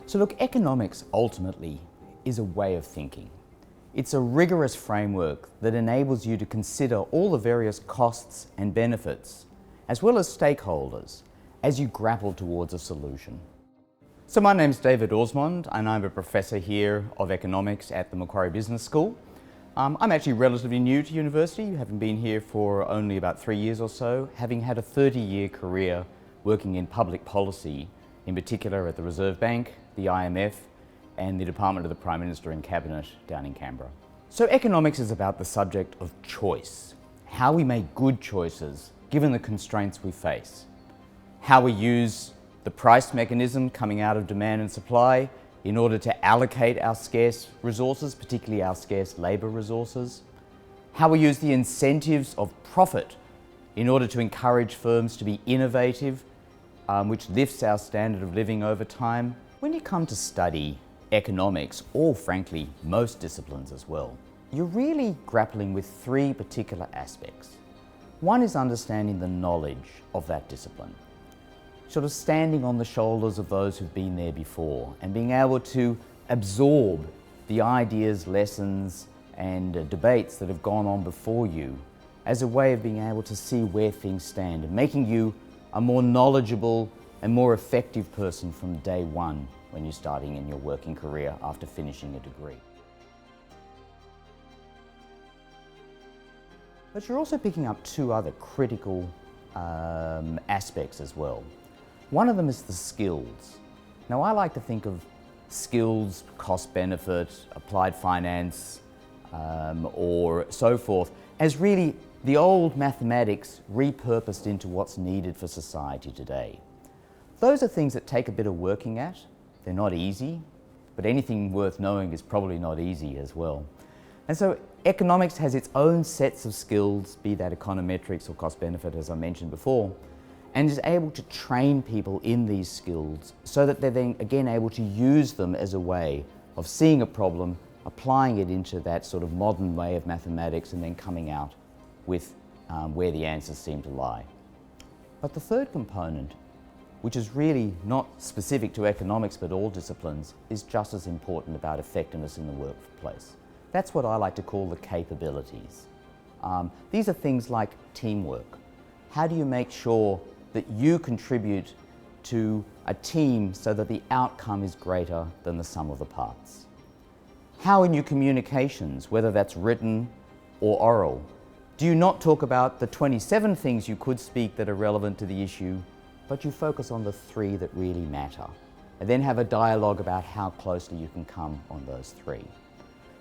So look, economics ultimately is a way of thinking. It's a rigorous framework that enables you to consider all the various costs and benefits, as well as stakeholders, as you grapple towards a solution. So my name's David Orsmond, and I'm a professor here of economics at the Macquarie Business School. I'm actually relatively new to university, having been here for only about 3 years or so, having had a 30-year career working in public policy, in particular at the Reserve Bank, the IMF, and the Department of the Prime Minister and Cabinet down in Canberra. So economics is about the subject of choice, how we make good choices given the constraints we face, how we use the price mechanism coming out of demand and supply in order to allocate our scarce resources, particularly our scarce labour resources, how we use the incentives of profit in order to encourage firms to be innovative, which lifts our standard of living over time. When you come to study economics, or frankly most disciplines as well, you're really grappling with three particular aspects. One is understanding the knowledge of that discipline, sort of standing on the shoulders of those who've been there before and being able to absorb the ideas, lessons and debates that have gone on before you as a way of being able to see where things stand and making you a more knowledgeable and more effective person from day one when you're starting in your working career after finishing a degree. But you're also picking up two other critical aspects as well. One of them is the skills. Now I like to think of skills, cost benefit, applied finance, or so forth, as really the old mathematics repurposed into what's needed for society today. Those are things that take a bit of working at. They're not easy, but anything worth knowing is probably not easy as well. And so economics has its own sets of skills, be that econometrics or cost benefit as I mentioned before, and is able to train people in these skills so that they're then again able to use them as a way of seeing a problem, applying it into that sort of modern way of mathematics and then coming out with where the answers seem to lie. But the third component, which is really not specific to economics but all disciplines, is just as important about effectiveness in the workplace. That's what I like to call the capabilities. These are things like teamwork. How do you make sure that you contribute to a team so that the outcome is greater than the sum of the parts? How in your communications, whether that's written or oral, do you not talk about the 27 things you could speak that are relevant to the issue, but you focus on the 3 that really matter, and then have a dialogue about how closely you can come on those 3.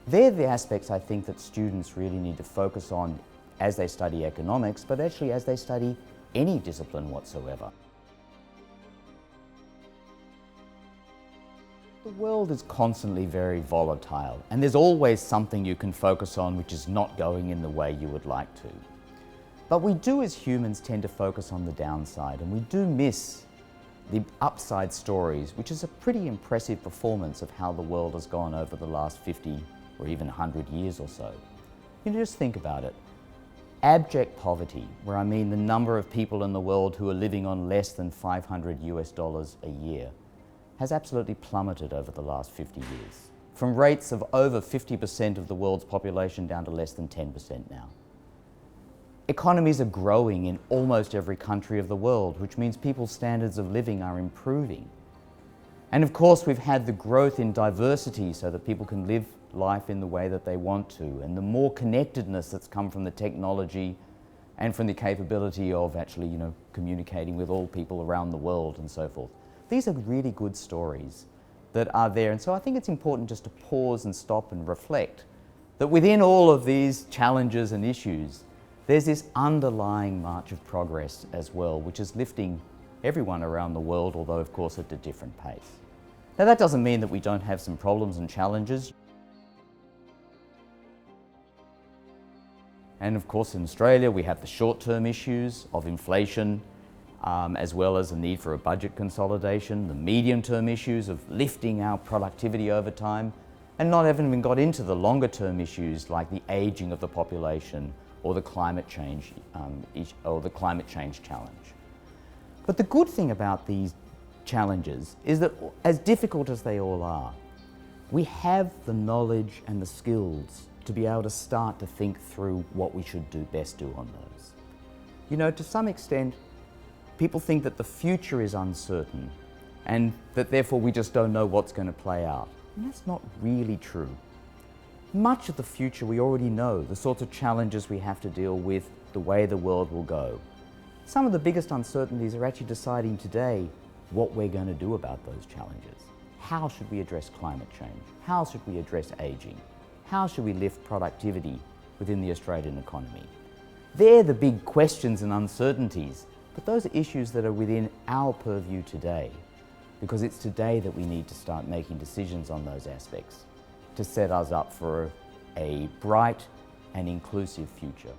They're the aspects I think that students really need to focus on as they study economics, but actually as they study any discipline whatsoever. The world is constantly very volatile, and there's always something you can focus on which is not going in the way you would like to. But we do as humans tend to focus on the downside, and we do miss the upside stories, which is a pretty impressive performance of how the world has gone over the last 50 or even 100 years or so. You know, just think about it. Abject poverty, where I mean the number of people in the world who are living on less than $500 a year, has absolutely plummeted over the last 50 years, from rates of over 50% of the world's population down to less than 10% now. Economies are growing in almost every country of the world, which means people's standards of living are improving. And of course, we've had the growth in diversity so that people can live life in the way that they want to, and the more connectedness that's come from the technology and from the capability of actually, communicating with all people around the world and so forth. These are really good stories that are there, and so I think it's important just to pause and stop and reflect that within all of these challenges and issues, there's this underlying march of progress as well, which is lifting everyone around the world, although of course at a different pace. Now that doesn't mean that we don't have some problems and challenges. And of course in Australia we have the short-term issues of inflation, as well as the need for a budget consolidation, the medium-term issues of lifting our productivity over time, and not even got into the longer-term issues like the ageing of the population or the climate change challenge. But the good thing about these challenges is that, as difficult as they all are, we have the knowledge and the skills to be able to start to think through what we should do best do on those. You know, to some extent, people think that the future is uncertain and that therefore we just don't know what's going to play out. And that's not really true. Much of the future we already know, the sorts of challenges we have to deal with, the way the world will go. Some of the biggest uncertainties are actually deciding today what we're going to do about those challenges. How should we address climate change? How should we address ageing? How should we lift productivity within the Australian economy? They're the big questions and uncertainties, but those are issues that are within our purview today, because it's today that we need to start making decisions on those aspects to set us up for a bright and inclusive future.